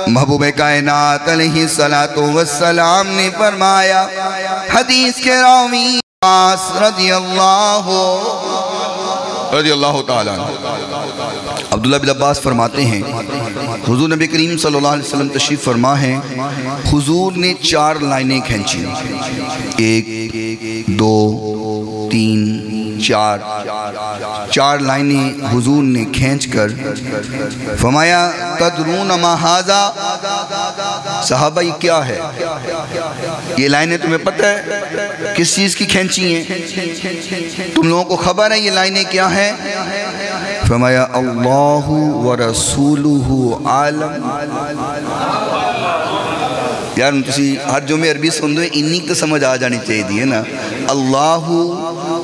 محبوب کائنات علیہ السلام نے فرمایا، حدیث کے راوی عباس رضی اللہ تعالیٰ عبداللہ بن عباس فرماتے ہیں، حضور نبی کریم صلی اللہ علیہ وسلم تشریف فرما ہے، حضور نے 4 لائنیں کھینچی، 1 2 3 4 لائنیں حضور نے کھینچ کر فرمایا، تدرون ما ھذا، صحابہ یہ کیا ہے؟ یہ لائنیں تمہیں پتہ ہے کس چیز کی کھینچی ہیں؟ تم لوگوں کو خبر ہے یہ لائنیں کیا ہیں؟ فرمایا، اللہ ورسولہ عالم۔ یار تسی ہر جو میں عربی سن دو انہی تو سمجھ آ جانی چاہیے دی ہے نا، اللہ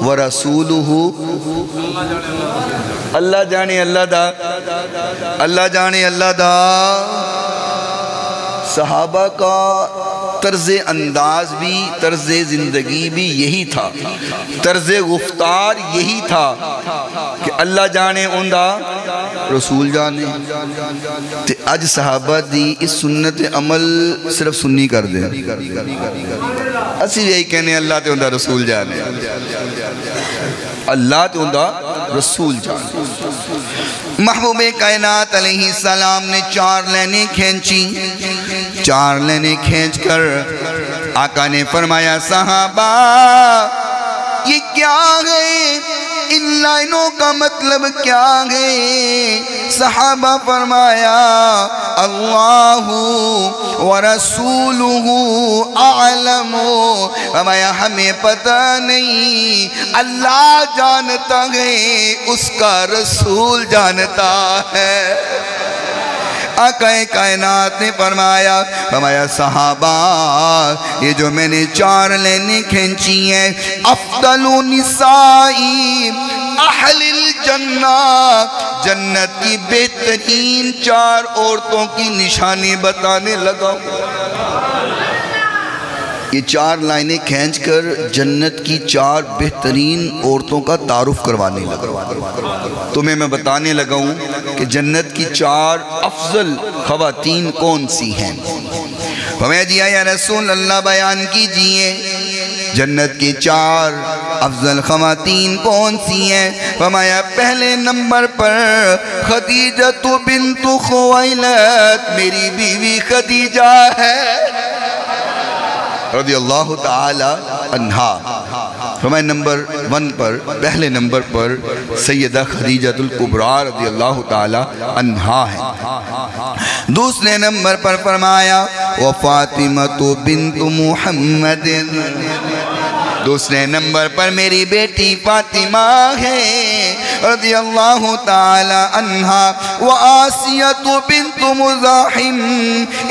ورسولہ، اللہ جانے اللہ دا، اللہ جانے اللہ دا۔ صحابہ کا طرز انداز بھی، طرز زندگی بھی یہی تھا، طرز گفتار یہی تھا کہ اللہ جانے اندہ رسول جانے۔ اج صحابہ دی اس سنت عمل صرف سنی کر دیں، اسی یہی کہنے اللہ تے اندہ رسول جانے، اللہ تے اندہ رسول جانے۔ محبوب کائنات علیہ السلام نے 4 لائنیں کھینچی، 4 لائنیں کھینچ کر آقا نے فرمایا، صحابہ یہ کیا ہے؟ ان لائنوں کا مطلب کیا ہے؟ صحابہ فرمایا، اللہ ورسولہ اعلم، فرمایا ہمیں پتہ نہیں، اللہ جانتا ہے، اس کا رسول جانتا ہے۔ آقا کائنات نے فرمایا صحابہ یہ جو میں نے 4 لائنیں کھینچی ہیں، افضل نسائی اہل الجنہ، جنت کی بہترین 4 عورتوں کی نشانی بتانے لگا۔ یہ 4 لائنیں کھینچ کر جنت کی 4 بہترین عورتوں کا تعارف کروانے لگا۔ تمہیں میں بتانے لگا ہوں کہ جنت کی 4 افضل خواتین کون سی ہیں۔ ہمیں جی یا رسول اللہ بیان کیجئے جنت کی 4 افضل خواتین کون سی ہیں؟ فرمایا پہلے نمبر پر خدیجہ بنت خویلد، میری بیوی خدیجہ ہے رضی اللہ تعالی عنہا۔ فرمایا نمبر 1 پر، پہلے نمبر پر سیدہ خدیجہ الکبریٰ رضی اللہ تعالی عنہا ہے۔ دوسرے نمبر پر فرمایا وفاطمہ بنت محمد، دوسرے نمبر پر میری بیٹی فاطمہ ہے رضی اللہ تعالی عنہا، وآسیہ بنت مزاحم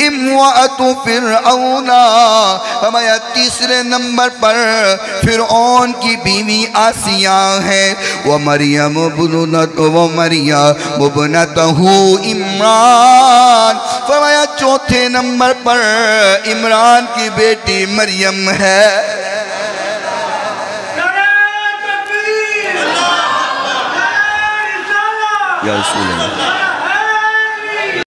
امرأۃ فرعون، ہمارا تیسرے نمبر پر فرعون کی بیوی آسیہ ہے، ومریم ابنتہ عمران، فرمایا چوتھے نمبر پر عمران کی بیٹی مریم ہے۔ یا رسول اللہ